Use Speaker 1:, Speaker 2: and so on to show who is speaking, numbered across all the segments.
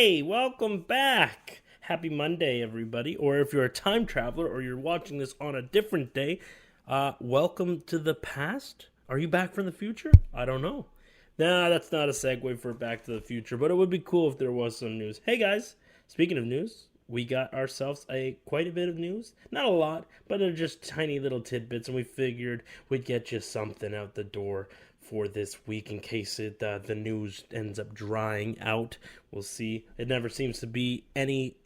Speaker 1: Hey, welcome back. Happy Monday, everybody. Or if you're a time traveler or you're watching this on a different day, welcome to the past. Are you back from the future? I don't know. Nah, that's not a segue for Back to the Future, but it would be cool if there was some news. Hey guys, speaking of news, we got ourselves quite a bit of news. Not a lot, but they're just tiny little tidbits, and we figured we'd get you something out the door for this week in case the news ends up drying out. We'll see. It never seems to be any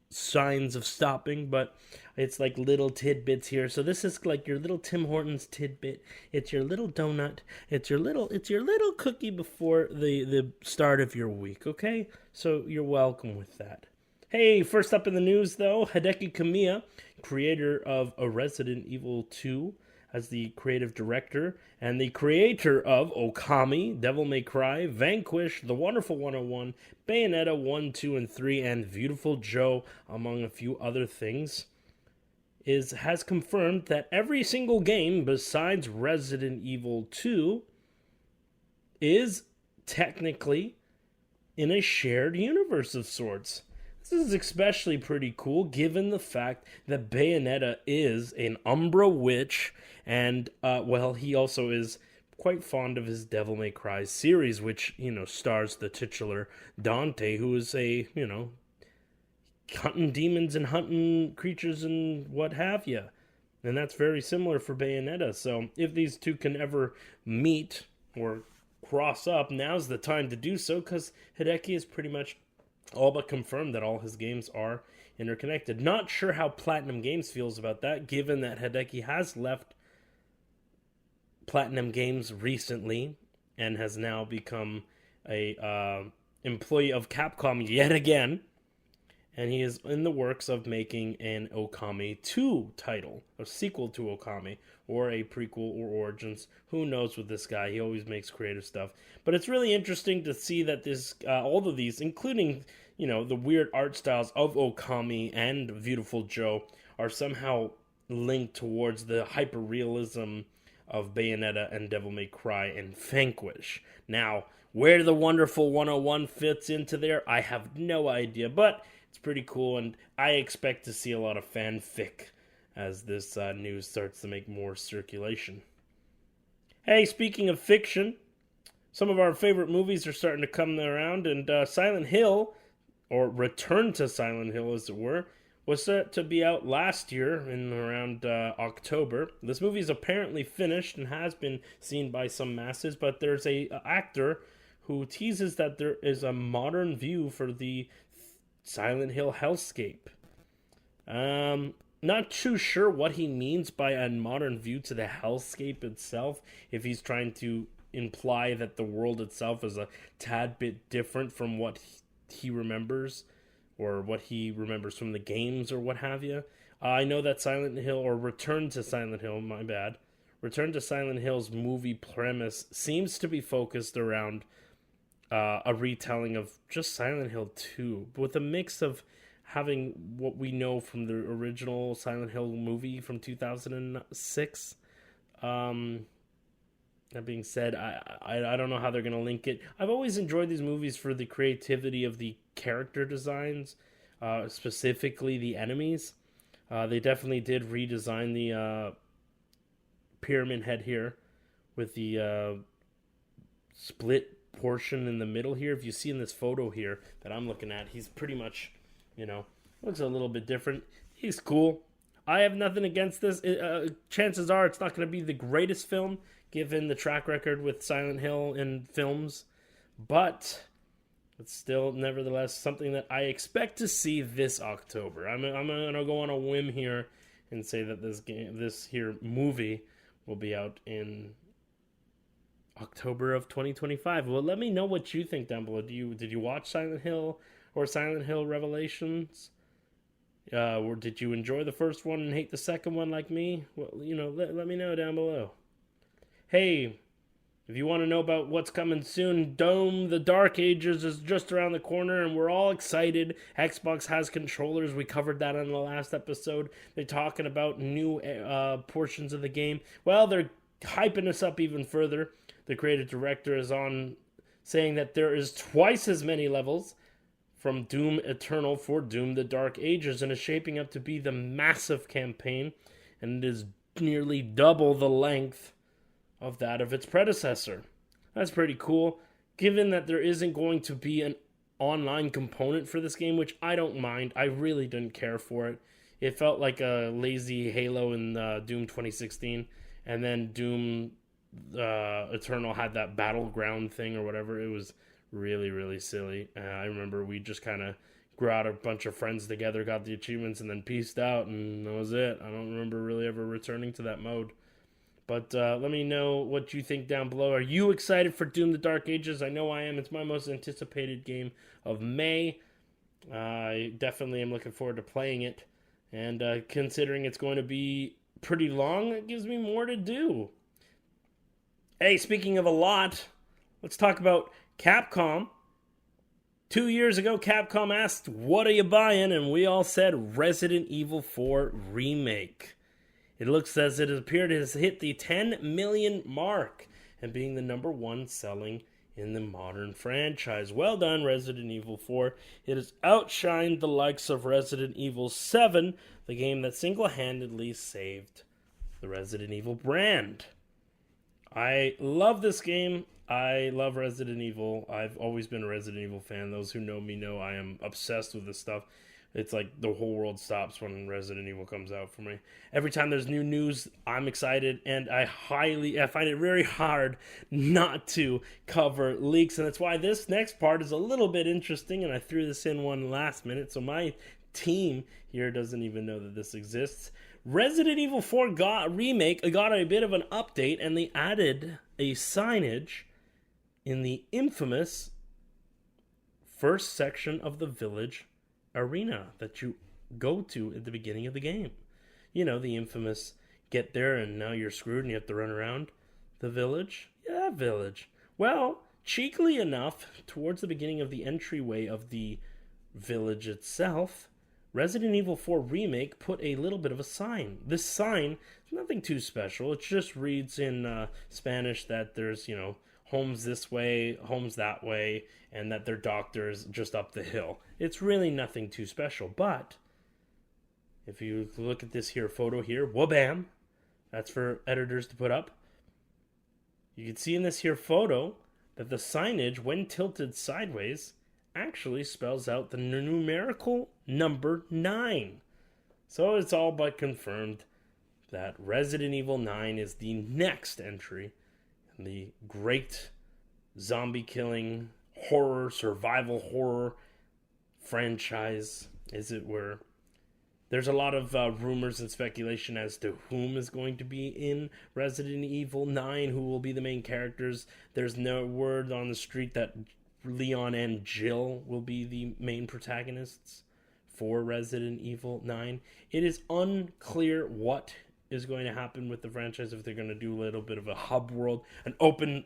Speaker 1: signs of stopping, but it's like little tidbits here. So this is like your little Tim Hortons tidbit. It's your little donut. It's your little cookie before the start of your week, okay? So you're welcome with that. Hey, first up in the news though, Hideki Kamiya, creator of A Resident Evil 2, as the creative director, and the creator of Okami, Devil May Cry, Vanquish, The Wonderful 101, Bayonetta 1, 2, and 3, and Beautiful Joe, among a few other things, has confirmed that every single game besides Resident Evil 2 is technically in a shared universe of sorts. This is especially pretty cool given the fact that Bayonetta is an Umbra witch, and, he also is quite fond of his Devil May Cry series, which, stars the titular Dante, who is hunting demons and hunting creatures and what have you. And that's very similar for Bayonetta, so if these two can ever meet or cross up, now's the time to do so, because Hideki is pretty much all but confirmed that all his games are interconnected. Not sure how Platinum Games feels about that, given that Hideki has left Platinum Games recently and has now become a employee of Capcom yet again. And he is in the works of making an Okami 2 title, a sequel to Okami, or a prequel or Origins. Who knows with this guy? He always makes creative stuff. But it's really interesting to see that this, all of these, including, the weird art styles of Okami and Beautiful Joe, are somehow linked towards the hyper-realism of Bayonetta and Devil May Cry and Vanquish. Now, where the Wonderful 101 fits into there, I have no idea, but it's pretty cool, and I expect to see a lot of fanfic as this news starts to make more circulation. Hey, speaking of fiction, some of our favorite movies are starting to come around, and Silent Hill, or Return to Silent Hill as it were, was set to be out last year in around October. This movie is apparently finished and has been seen by some masses, but there's a actor who teases that there is a modern view for the Silent Hill hellscape. Not too sure what he means by a modern view to the hellscape itself, if he's trying to imply that the world itself is a tad bit different from what he remembers, or what he remembers from the games, or what have you. I know that Silent Hill, or Return to Silent Hill, my bad. Return to Silent Hill's movie premise seems to be focused around a retelling of just Silent Hill 2, with a mix of having what we know from the original Silent Hill movie from 2006. That being said, I don't know how they're going to link it. I've always enjoyed these movies for the creativity of the character designs, specifically the enemies. They definitely did redesign the pyramid head here with the split portion in the middle here. If you see in this photo here that I'm looking at, he's pretty much, looks a little bit different. He's cool. I have nothing against this. Chances are it's not going to be the greatest film, given the track record with Silent Hill in films, but it's still, nevertheless, something that I expect to see this October. I'm going to go on a whim here and say that this here movie will be out in October of 2025. Well, let me know what you think down below. Did you watch Silent Hill or Silent Hill Revelations? Or did you enjoy the first one and hate the second one like me? Well, let me know down below. Hey, if you want to know about what's coming soon, the Dark Ages is just around the corner, and we're all excited. Xbox has controllers. We covered that in the last episode. They're talking about new portions of the game. Well, they're hyping us up even further. The creative director is on saying that there is twice as many levels from Doom Eternal for Doom the Dark Ages, and is shaping up to be the massive campaign, and it is nearly double the length of that of its predecessor. That's pretty cool, given that there isn't going to be an online component for this game, which I don't mind. I really didn't care for it. It felt like a lazy Halo in Doom 2016, and then Doom Eternal had that battleground thing or whatever. It was really, really silly. I remember we just kind of grew out a bunch of friends together, got the achievements, and then pieced out, and that was it. I don't remember really ever returning to that mode. But let me know what you think down below. Are you excited for Doom the Dark Ages? I know I am. It's my most anticipated game of May. I definitely am looking forward to playing it. And considering it's going to be pretty long, it gives me more to do. Hey, speaking of a lot, let's talk about Capcom. 2 years ago, Capcom asked, what are you buying? And we all said Resident Evil 4 Remake. It looks as it appeared it has hit the 10 million mark and being the number one selling in the modern franchise. Well done, Resident Evil 4. It has outshined the likes of Resident Evil 7, the game that single-handedly saved the Resident Evil brand. I love this game. I love Resident Evil. I've always been a Resident Evil fan. Those who know me know I am obsessed with this stuff. It's like the whole world stops when Resident Evil comes out for me. Every time there's new news, I'm excited, and I find it very hard not to cover leaks, and that's why this next part is a little bit interesting, and I threw this in one last minute, so my team here doesn't even know that this exists. Resident Evil 4 Remake got a bit of an update, and they added a signage in the infamous first section of the village arena that you go to at the beginning of the game. You know, the infamous get there and now you're screwed and you have to run around the village. Yeah, that village. Well, cheekily enough, towards the beginning of the entryway of the village itself, Resident Evil 4 Remake put a little bit of a sign. This sign is nothing too special. It just reads in Spanish that there's, homes this way, homes that way, and that their doctor's just up the hill. It's really nothing too special, but if you look at this here photo here, wha-bam, that's for editors to put up. You can see in this here photo that the signage, when tilted sideways, actually spells out the numerical number 9. So it's all but confirmed that Resident Evil 9 is the next entry in the great zombie-killing horror, survival horror franchise, as it were. There's a lot of rumors and speculation as to whom is going to be in Resident Evil 9, who will be the main characters. There's no word on the street that Leon and Jill will be the main protagonists for Resident Evil 9. It is unclear what is going to happen with the franchise, if they're going to do a little bit of a hub world, an open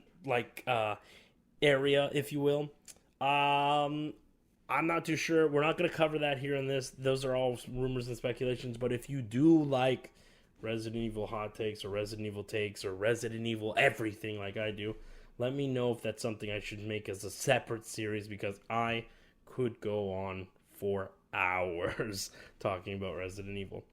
Speaker 1: area, if you will. I'm not too sure. We're not going to cover that here on this. Those are all rumors and speculations. But if you do like Resident Evil hot takes or Resident Evil takes or Resident Evil everything like I do, let me know if that's something I should make as a separate series, because I could go on for hours talking about Resident Evil.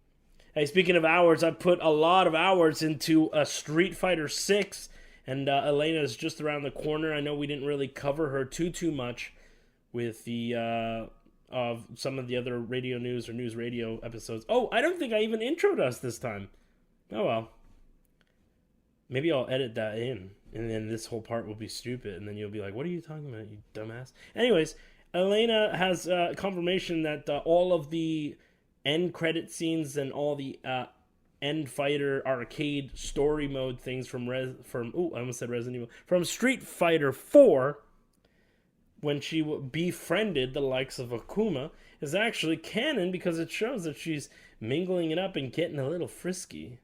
Speaker 1: Hey, speaking of hours, I put a lot of hours into Street Fighter 6, and Elena is just around the corner. I know we didn't really cover her too much with the of some of the other radio news or news radio episodes. Oh, I don't think I even introed us this time. Oh well. Maybe I'll edit that in, and then this whole part will be stupid, and then you'll be like, what are you talking about, you dumbass? Anyways, Elena has confirmation that all of the end credit scenes and all the end fighter arcade story mode things from Street Fighter 4, when she befriended the likes of Akuma, is actually canon, because it shows that she's mingling it up and getting a little frisky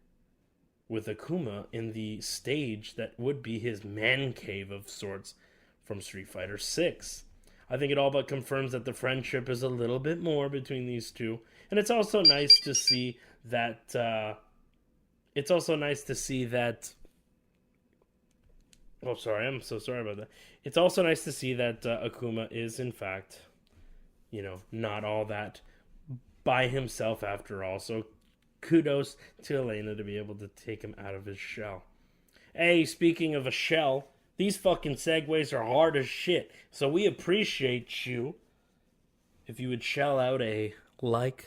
Speaker 1: with Akuma in the stage that would be his man cave of sorts from Street Fighter 6. I think it all but confirms that the friendship is a little bit more between these two. And it's also nice to see that... Oh, sorry, I'm so sorry about that. It's also nice to see that Akuma is, in fact, not all that by himself after all. So kudos to Elena to be able to take him out of his shell. Hey, speaking of a shell, these fucking segues are hard as shit. So we appreciate you if you would shell out a like,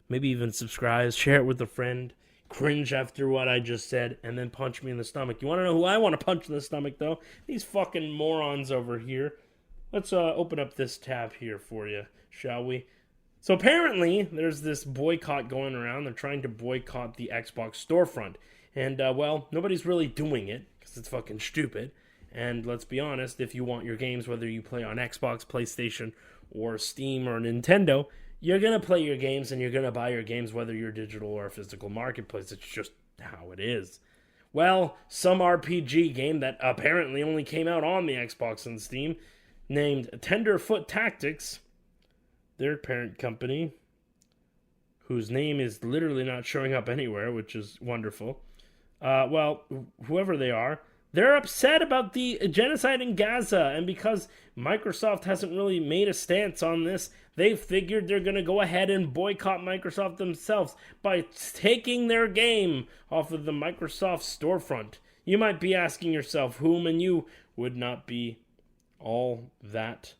Speaker 1: maybe even subscribe, share it with a friend, cringe after what I just said, and then punch me in the stomach. You want to know who I want to punch in the stomach, though? These fucking morons over here. Let's open up this tab here for you, shall we? So apparently, there's this boycott going around. They're trying to boycott the Xbox storefront. And, well, nobody's really doing it, because it's fucking stupid. And let's be honest, if you want your games, whether you play on Xbox, PlayStation, or Steam, or Nintendo, you're going to play your games and you're going to buy your games whether you're digital or physical marketplace. It's just how it is. Well, some RPG game that apparently only came out on the Xbox and Steam, named Tenderfoot Tactics, their parent company, whose name is literally not showing up anywhere, which is wonderful. Well, whoever they are, they're upset about the genocide in Gaza, and because Microsoft hasn't really made a stance on this, they figured they're going to go ahead and boycott Microsoft themselves by taking their game off of the Microsoft storefront. You might be asking yourself, whom and you would not be all that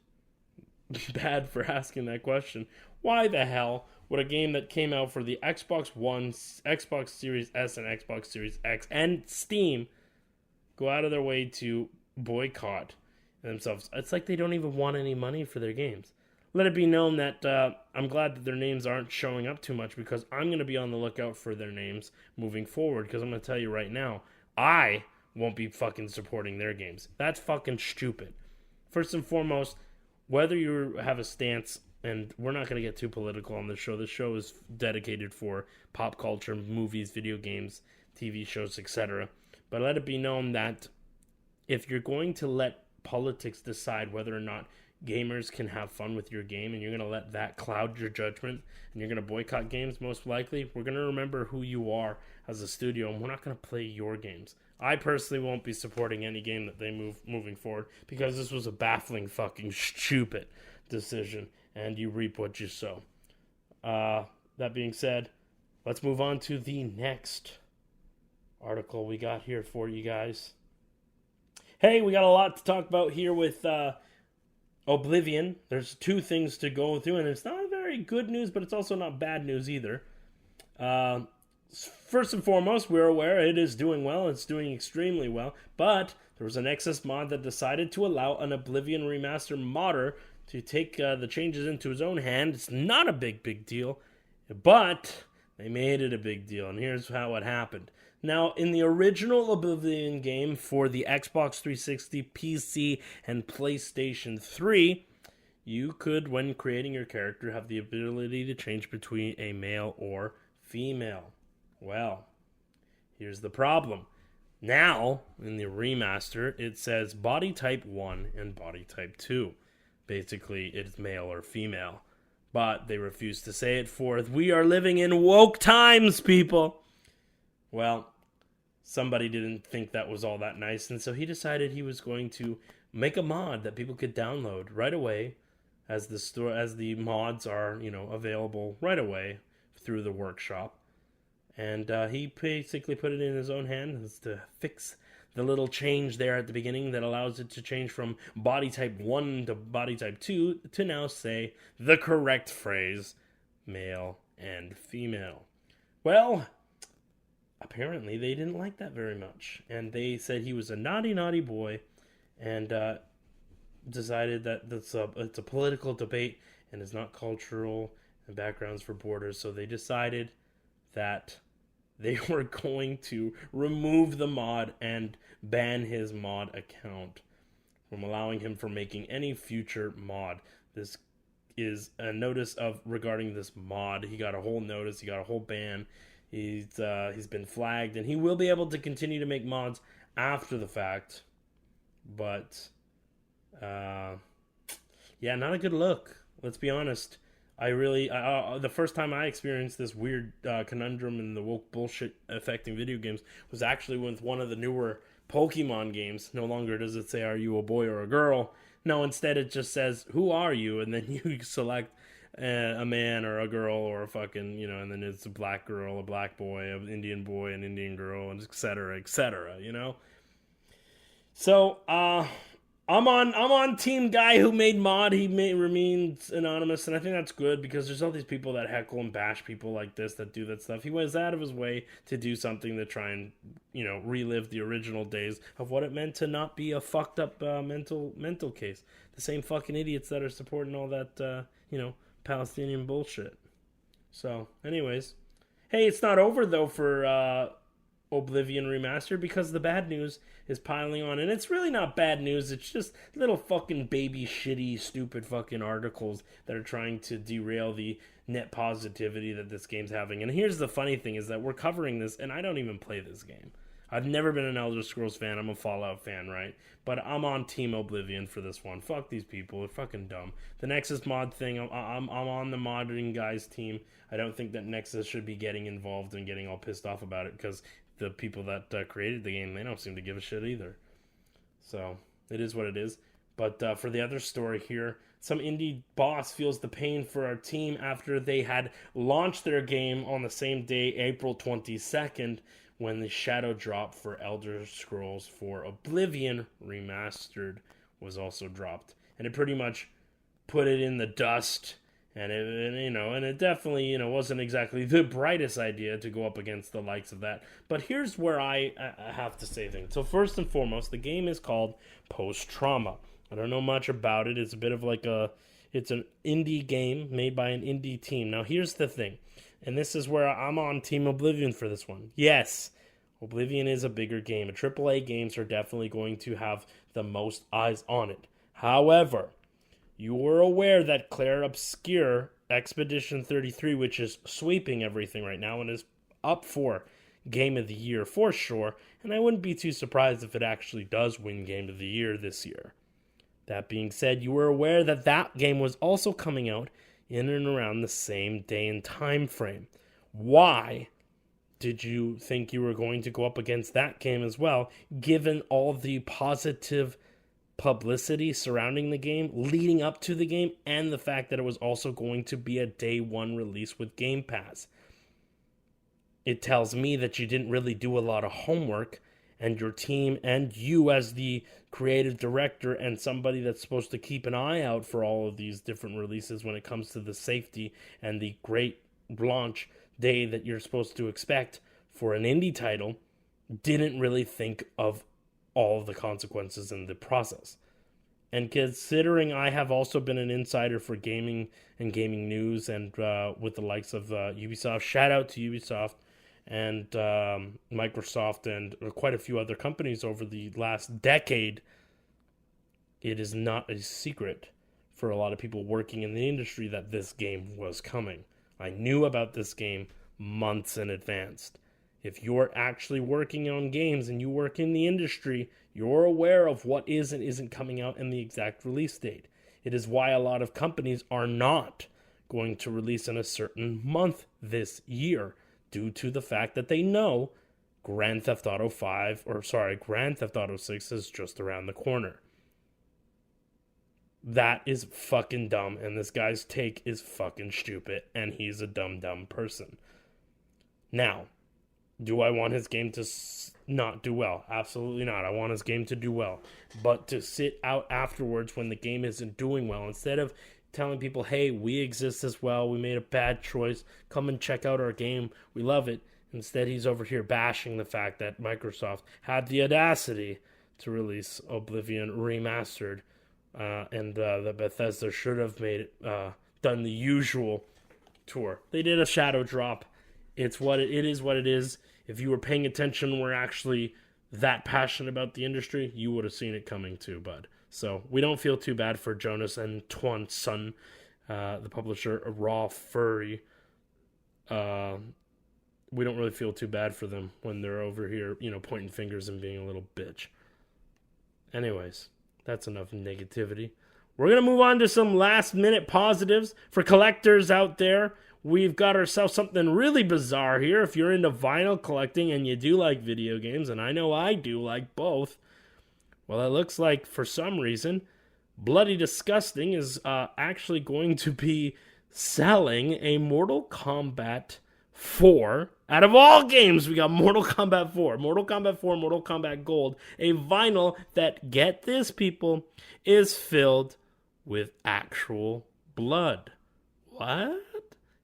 Speaker 1: bad for asking that question. Why the hell would a game that came out for the Xbox One, Xbox Series S, and Xbox Series X, and Steam go out of their way to boycott themselves? It's like they don't even want any money for their games. Let it be known that I'm glad that their names aren't showing up too much, because I'm going to be on the lookout for their names moving forward, because I'm going to tell you right now, I won't be fucking supporting their games. That's fucking stupid. First and foremost, whether you have a stance, and we're not going to get too political on this show. This show is dedicated for pop culture, movies, video games, TV shows, etc. But let it be known that if you're going to let politics decide whether or not gamers can have fun with your game, and you're going to let that cloud your judgment, and you're going to boycott games, most likely, we're going to remember who you are as a studio, and we're not going to play your games. I personally won't be supporting any game that they moving forward, because this was a baffling fucking stupid decision, and you reap what you sow. That being said, let's move on to the next article we got here for you guys. Hey, we got a lot to talk about here with Oblivion. There's two things to go through, and it's not very good news, but it's also not bad news either. First and foremost, we're aware it is doing well. It's doing extremely well, but there was an Nexus mod that decided to allow an Oblivion remaster modder to take the changes into his own hand. It's not a big deal, but they made it a big deal, and here's how it happened. Now, in the original Oblivion game for the Xbox 360, PC, and PlayStation 3, you could, when creating your character, have the ability to change between a male or female. Well, here's the problem. Now, in the remaster, it says body type 1 and body type 2. Basically, it's male or female. But they refuse to say it forth. We are living in woke times, people! Well, somebody didn't think that was all that nice, and so he decided he was going to make a mod that people could download right away, as the mods are, available right away through the workshop. And he basically put it in his own hands to fix the little change there at the beginning that allows it to change from body type 1 to body type 2 to now say the correct phrase, male and female. Well, apparently they didn't like that very much, and they said he was a naughty boy, and decided that it's a political debate and is not cultural and backgrounds for borders, so they decided that they were going to remove the mod and ban his mod account from allowing him from making any future mod. This is a notice regarding this mod. He got a whole notice, he got a whole ban. He's been flagged, and he will be able to continue to make mods after the fact. But yeah, not a good look. Let's be honest. The first time I experienced this weird conundrum in the woke bullshit affecting video games was actually with one of the newer Pokemon games. No longer does it say, are you a boy or a girl? No, instead it just says, who are you? And then you select a man or a girl or a fucking, and then it's a black girl, a black boy, an Indian boy, an Indian girl, and et cetera, So, I'm on team guy who made mod. Remains anonymous, and I think that's good because there's all these people that heckle and bash people like this that do that stuff. He was out of his way to do something to try and relive the original days of what it meant to not be a fucked up mental case. The same fucking idiots that are supporting all that Palestinian bullshit. So, anyways, hey, it's not over though for Oblivion Remastered because the bad news is piling on, and it's really not bad news. It's just little fucking baby shitty stupid fucking articles that are trying to derail the net positivity that this game's having. And here's the funny thing is that we're covering this, and I don't even play this game. I've never been an Elder Scrolls fan. I'm a Fallout fan, right? But I'm on Team Oblivion for this one. Fuck these people. They're fucking dumb. The Nexus mod thing, I'm on the modding guys team. I don't think that Nexus should be getting involved and getting all pissed off about it because the people that created the game, they don't seem to give a shit either. So, it is what it is. But for the other story here, some indie boss feels the pain for our team after they had launched their game on the same day, April 22nd, when the shadow drop for Elder Scrolls 4 Oblivion Remastered was also dropped. And it pretty much put it in the dust. And it definitely, wasn't exactly the brightest idea to go up against the likes of that. But here's where I have to say things. So first and foremost, the game is called Post Trauma. I don't know much about it. It's a bit of it's an indie game made by an indie team. Now here's the thing, and this is where I'm on Team Oblivion for this one. Yes, Oblivion is a bigger game. AAA games are definitely going to have the most eyes on it. However, you were aware that Claire Obscure Expedition 33, which is sweeping everything right now and is up for Game of the Year for sure, and I wouldn't be too surprised if it actually does win Game of the Year this year. That being said, you were aware that that game was also coming out in and around the same day and time frame. Why did you think you were going to go up against that game as well, given all the positive publicity surrounding the game, leading up to the game, and the fact that it was also going to be a day one release with Game Pass? It tells me that you didn't really do a lot of homework, and your team and you as the creative director and somebody that's supposed to keep an eye out for all of these different releases when it comes to the safety and the great launch day that you're supposed to expect for an indie title, didn't really think of all of the consequences in the process. And considering I have also been an insider for gaming and gaming news and with the likes of Ubisoft, shout out to Ubisoft and Microsoft and quite a few other companies over the last decade, it is not a secret for a lot of people working in the industry that this game was coming. I knew about this game months in advance. If you're actually working on games and you work in the industry, you're aware of what is and isn't coming out and the exact release date. It is why a lot of companies are not going to release in a certain month this year, due to the fact that they know Grand Theft Auto 6 is just around the corner. That is fucking dumb, and this guy's take is fucking stupid, and he's a dumb person. Now, do I want his game to not do well? Absolutely not. I want his game to do well. But to sit out afterwards when the game isn't doing well, instead of telling people, hey, we exist as well, we made a bad choice, come and check out our game, we love it. Instead, he's over here bashing the fact that Microsoft had the audacity to release Oblivion Remastered, and that Bethesda should have done the usual tour. They did a shadow drop. It is what it is. If you were paying attention and were actually that passionate about the industry, you would have seen it coming too, bud. So we don't feel too bad for Jonas and Tuan's son, the publisher of Raw Furry. We don't really feel too bad for them when they're over here, pointing fingers and being a little bitch. Anyways, that's enough negativity. We're going to move on to some last-minute positives for collectors out there. We've got ourselves something really bizarre here. If you're into vinyl collecting and you do like video games, and I know I do like both, well, it looks like for some reason Bloody Disgusting is actually going to be selling a Mortal Kombat 4. Out of all games, we got Mortal Kombat 4, Mortal Kombat 4, Mortal Kombat Gold, a vinyl that, get this, people, is filled with actual blood. What?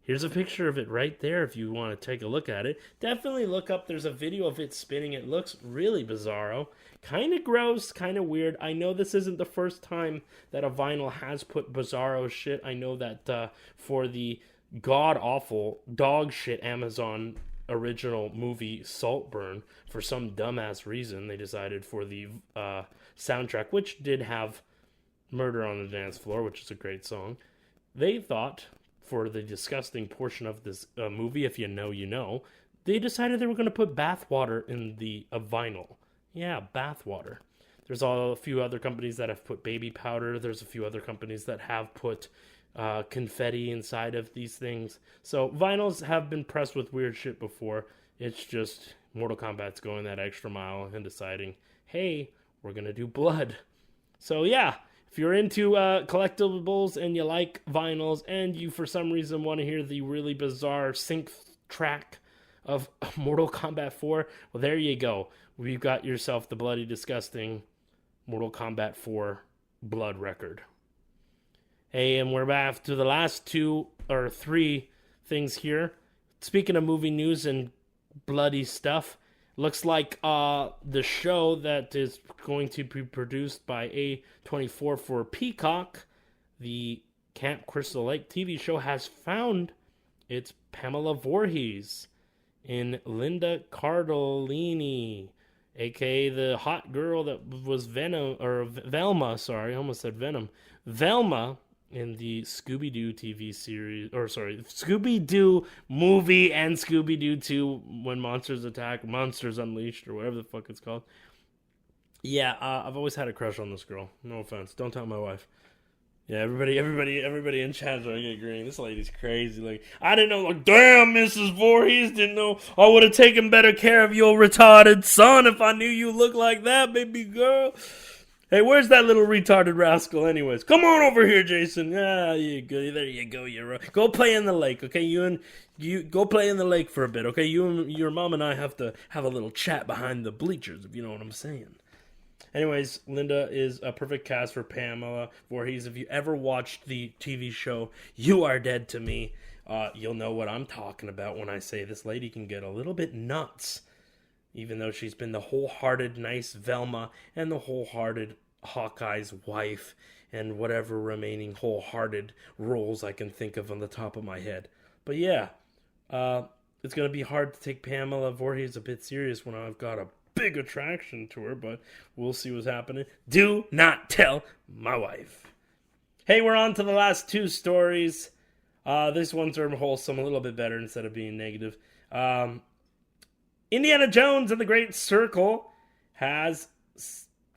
Speaker 1: Here's a picture of it right there if you want to take a look at it. Definitely look up, there's a video of it spinning. It looks really bizarro. Kind of gross, kind of weird. I know this isn't the first time that a vinyl has put bizarro shit. I know that for the god-awful dog shit Amazon original movie Saltburn, for some dumbass reason, they decided for the soundtrack, which did have Murder on the Dance Floor, which is a great song, they thought for the disgusting portion of this movie, if you know, you know, they decided they were going to put bathwater in the vinyl. Yeah, bathwater. There's a few other companies that have put baby powder. There's a few other companies that have put confetti inside of these things. So vinyls have been pressed with weird shit before. It's just Mortal Kombat's going that extra mile and deciding, hey, we're going to do blood. So yeah, if you're into collectibles and you like vinyls and you for some reason want to hear the really bizarre sync track of Mortal Kombat 4, well, there you go. We've got yourself the Bloody Disgusting Mortal Kombat 4 blood record. Hey, and we're back to the last 2 or 3 things here. Speaking of movie news and bloody stuff, looks like the show that is going to be produced by A24 for Peacock, the Camp Crystal Lake TV show, has found its Pamela Voorhees in Linda Cardellini, aka the hot girl that was Velma, sorry, I almost said Venom. Velma in the Scooby-Doo TV series, Scooby-Doo movie and Scooby-Doo 2 When Monsters Attack, Monsters Unleashed, or whatever the fuck it's called. Yeah, I've always had a crush on this girl. No offense. Don't tell my wife. Yeah, everybody in chat's like agreeing. This lady's crazy. Like, I didn't know, like, damn, Mrs. Voorhees, didn't know I would have taken better care of your retarded son if I knew you looked like that, baby girl. Hey, where's that little retarded rascal anyways? Come on over here, Jason. Ah, you go. There you go. Go play in the lake, okay? You go play in the lake for a bit, okay? You and your mom and I have to have a little chat behind the bleachers, if you know what I'm saying. Anyways, Linda is a perfect cast for Pamela Voorhees. If you ever watched the TV show You Are Dead to Me, you'll know what I'm talking about when I say this lady can get a little bit nuts. Even though she's been the wholehearted nice Velma and the wholehearted Hawkeye's wife and whatever remaining wholehearted roles I can think of on the top of my head. But yeah, it's going to be hard to take Pamela Voorhees a bit serious when I've got a big attraction to her, but we'll see what's happening. Do not tell my wife. Hey, we're on to the last 2 stories. These ones are wholesome, a little bit better instead of being negative. Indiana Jones and the Great Circle has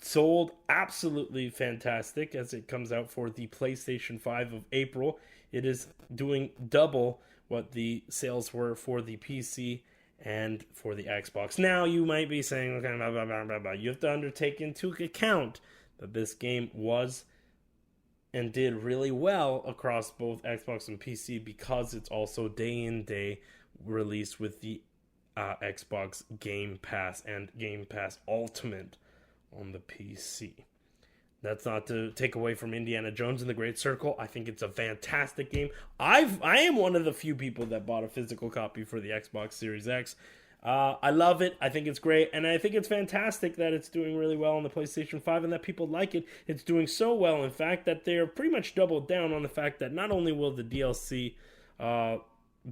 Speaker 1: sold absolutely fantastic as it comes out for the PlayStation 5 of April. It is doing double what the sales were for the PC and for the Xbox. Now, you might be saying, okay, blah, blah, blah, blah, blah. You have to undertake into account that this game was and did really well across both Xbox and PC because it's also day in day released with the Xbox Game Pass and Game Pass Ultimate on the PC. That's not to take away from Indiana Jones and the Great Circle. I think it's a fantastic game. I am one of the few people that bought a physical copy for the Xbox Series X. I love it. I think it's great. And I think it's fantastic that it's doing really well on the PlayStation 5 and that people like it. It's doing so well, in fact, that they're pretty much doubled down on the fact that not only will the DLC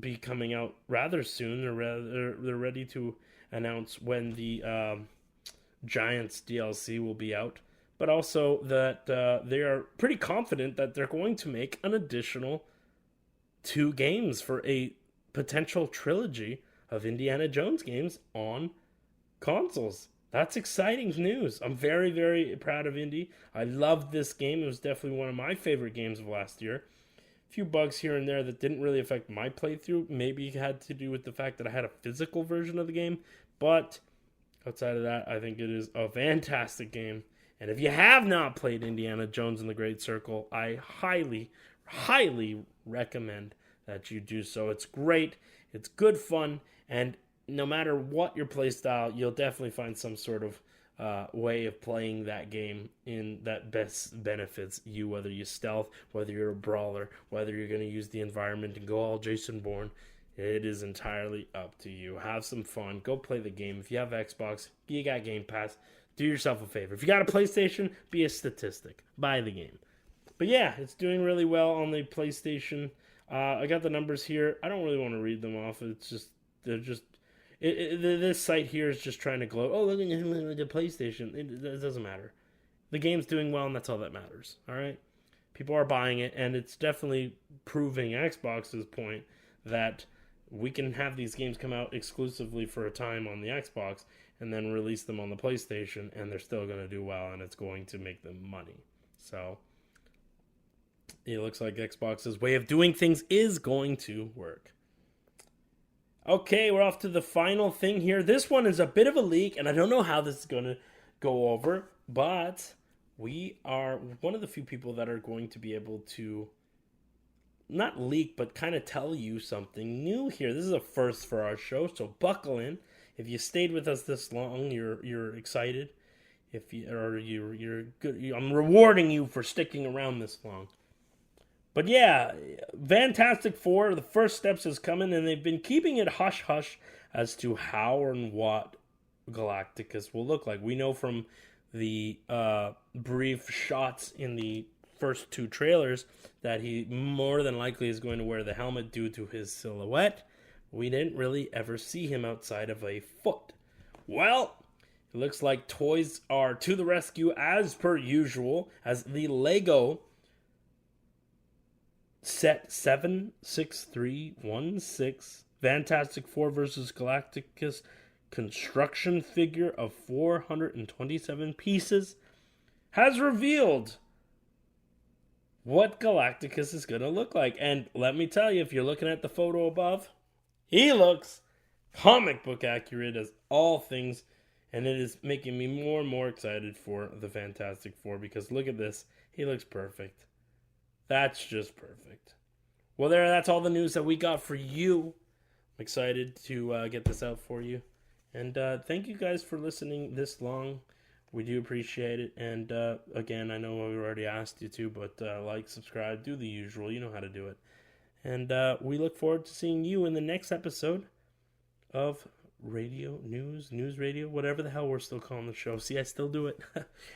Speaker 1: be coming out rather soon, they're ready to announce when the Giants DLC will be out, but also that they are pretty confident that they're going to make an additional 2 games for a potential trilogy of Indiana Jones games on consoles. That's exciting news. I'm very, very proud of Indy. I loved this game. It was definitely one of my favorite games of last year. A few bugs here and there that didn't really affect my playthrough. Maybe it had to do with the fact that I had a physical version of the game, but outside of that, I think it is a fantastic game. And if you have not played Indiana Jones and the Great Circle, I highly, highly recommend that you do so. It's great, it's good fun, and no matter what your play style, you'll definitely find some sort of way of playing that game in that best benefits you, whether you stealth, whether you're a brawler, whether you're going to use the environment and go all Jason Bourne. It is entirely up to you. Have some fun. Go play the game. If you have Xbox, you got Game Pass, do yourself a favor. If you got a PlayStation, be a statistic. Buy the game. But yeah, it's doing really well on the PlayStation. I got the numbers here. I don't really want to read them off. It's just, this site here is just trying to gloat. Oh, look at the PlayStation. It doesn't matter. The game's doing well, and that's all that matters. All right? People are buying it, and it's definitely proving Xbox's point that we can have these games come out exclusively for a time on the Xbox and then release them on the PlayStation, and they're still going to do well, and it's going to make them money. So it looks like Xbox's way of doing things is going to work. Okay, we're off to the final thing here. This one is a bit of a leak, and I don't know how this is going to go over, but we are one of the few people that are going to be able to not leak, but kind of tell you something new here. This is a first for our show, so buckle in. If you stayed with us this long, you're excited. You're good. I'm rewarding you for sticking around this long. But yeah, Fantastic Four, the first steps is coming, and they've been keeping it hush-hush as to how and what Galacticus will look like. We know from the brief shots in the first two trailers that he more than likely is going to wear the helmet due to his silhouette. We didn't really ever see him outside of a foot. Well, it looks like toys are to the rescue as per usual, as the Lego set 76316 Fantastic Four vs. Galacticus construction figure of 427 pieces has revealed what Galacticus is going to look like. And let me tell you, if you're looking at the photo above, he looks comic book accurate as all things, and it is making me more and more excited for the Fantastic Four, because look at this. He looks perfect. That's just perfect. Well, that's all the news that we got for you. I'm excited to get this out for you. And thank you guys for listening this long. We do appreciate it. And again, I know we already asked you to, but like, subscribe, do the usual. You know how to do it. And we look forward to seeing you in the next episode of News Radio, whatever the hell we're still calling the show. See, I still do it.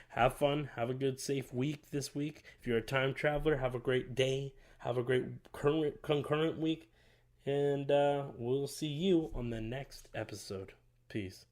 Speaker 1: Have fun. Have a good, safe week this week. If you're a time traveler, have a great day. Have a great concurrent week. And we'll see you on the next episode. Peace.